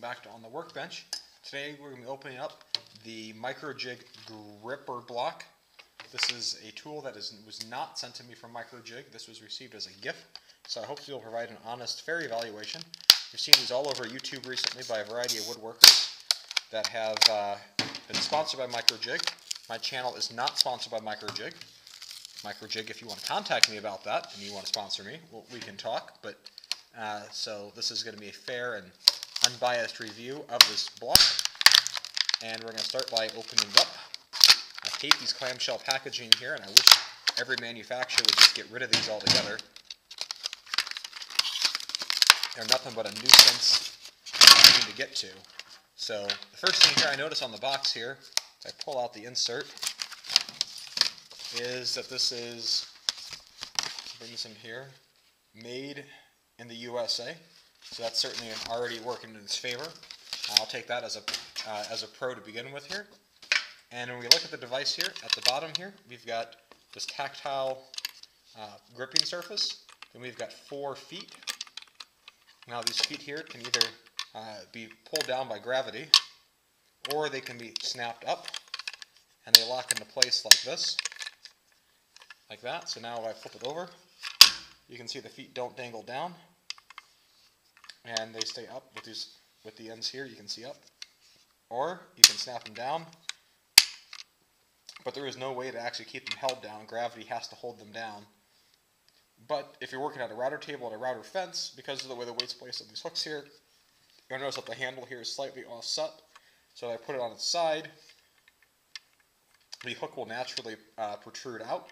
back to On the Workbench. Today we're going to be opening up the MicroJig gripper block. This is a tool that was not sent to me from MicroJig. This was received as a gift, so I hope you'll provide an honest, fair evaluation. We've seen these all over YouTube recently by a variety of woodworkers that have been sponsored by MicroJig. My channel is not sponsored by MicroJig. MicroJig, if you want to contact me about that and you want to sponsor me, we can talk. But so this is going to be a fair and unbiased review of this block, and we're going to start by opening it up. I hate these clamshell packaging here, and I wish every manufacturer would just get rid of these altogether. They're nothing but a nuisance I need to get to. So the first thing here I notice on the box here, as I pull out the insert, is that this is, bring this in here, made in the USA. So that's certainly already working in its favor. I'll take that as a pro to begin with here. And when we look at the device here, at the bottom here, we've got this tactile gripping surface. Then we've got 4 feet. Now these feet here can either be pulled down by gravity, or they can be snapped up, and they lock into place like this, like that. So now if I flip it over, you can see the feet don't dangle down, and they stay up with the ends here. You can see up, or you can snap them down, but there is no way to actually keep them held down. Gravity has to hold them down. But if you're working at a router table at a router fence, because of the way the weight's placed on these hooks here, you'll notice that the handle here is slightly offset. So I put it on its side, the hook will naturally protrude out.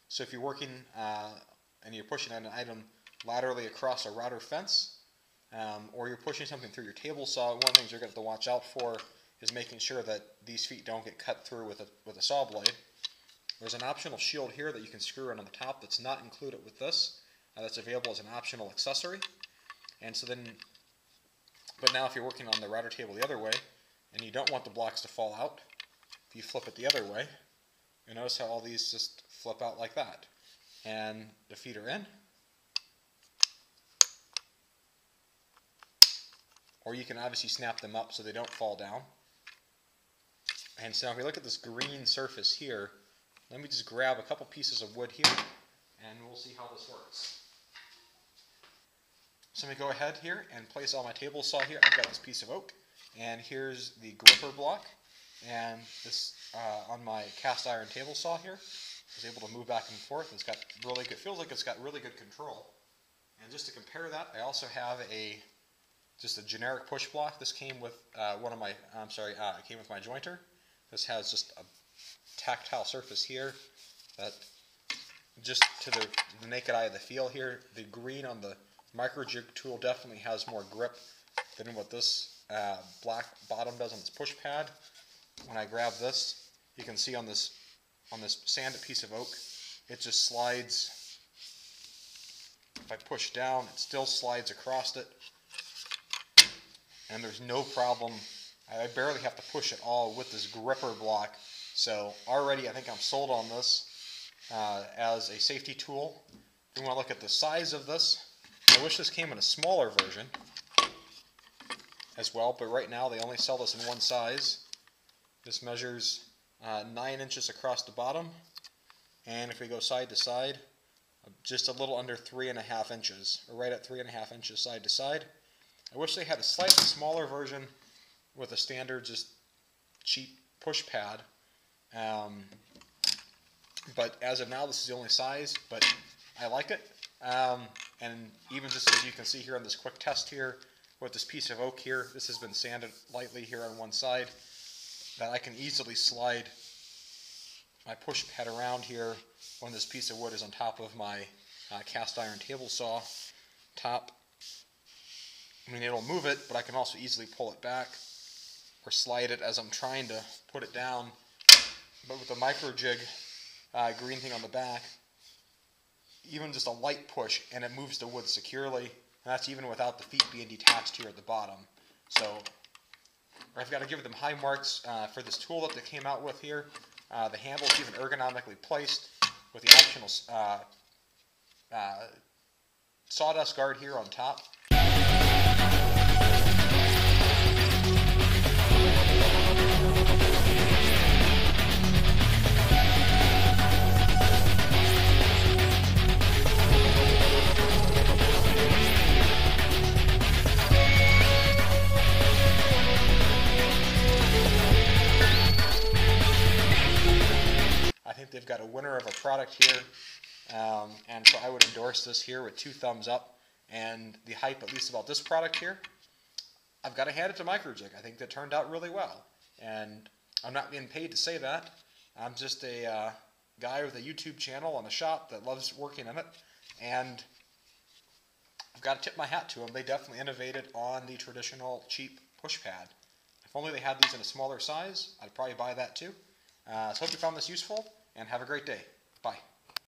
So if you're working and you're pushing an item laterally across a router fence, or you're pushing something through your table saw, one of the things you're going to have to watch out for is making sure that these feet don't get cut through with a saw blade. There's an optional shield here that you can screw in on the top that's not included with this. That's available as an optional accessory. And so then, but now if you're working on the router table the other way, and you don't want the blocks to fall out, if you flip it the other way, you notice how all these just flip out like that. And the feet are in. Or you can obviously snap them up so they don't fall down. And so if we look at this green surface here, let me just grab a couple pieces of wood here, and we'll see how this works. So let me go ahead here and place all my table saw here. I've got this piece of oak, and here's the gripper block. And this on my cast iron table saw here is able to move back and forth. It's got really good, feels like it's got really good control. And just to compare that, I also have just a generic push block. This came with it came with my jointer. This has just a tactile surface here that just to the naked eye of the feel here, the green on the MicroJig tool definitely has more grip than what this black bottom does on this push pad. When I grab this, you can see on this sanded piece of oak, it just slides. If I push down, it still slides across it, and there's no problem. I barely have to push at all with this gripper block. So already I think I'm sold on this as a safety tool. If you want to look at the size of this, I wish this came in a smaller version as well, but right now they only sell this in one size. This measures 9 inches across the bottom, and if we go side to side, just a little under 3.5 inches, or right at 3.5 inches side to side. I wish they had a slightly smaller version with a standard, just cheap push pad. But as of now, this is the only size, but I like it. And even just as you can see here on this quick test here, with this piece of oak here, this has been sanded lightly here on one side, that I can easily slide my push pad around here when this piece of wood is on top of my cast iron table saw top. I mean, it'll move it, but I can also easily pull it back or slide it as I'm trying to put it down. But with the MicroJig green thing on the back, even just a light push and it moves the wood securely, and that's even without the feet being detached here at the bottom. So I've got to give them high marks for this tool that they came out with here. The handle is even ergonomically placed with the optional sawdust guard here on top. they've got a winner of a product here, and so I would endorse this here with 2 thumbs up. And the hype, at least about this product here, I've got to hand it to Microjig. I think that turned out really well, and I'm not being paid to say that. I'm just a guy with a YouTube channel and a shop that loves working in it, and I've got to tip my hat to them. They definitely innovated on the traditional cheap push pad. If only they had these in a smaller size, I'd probably buy that too. So hope you found this useful, and have a great day. Bye.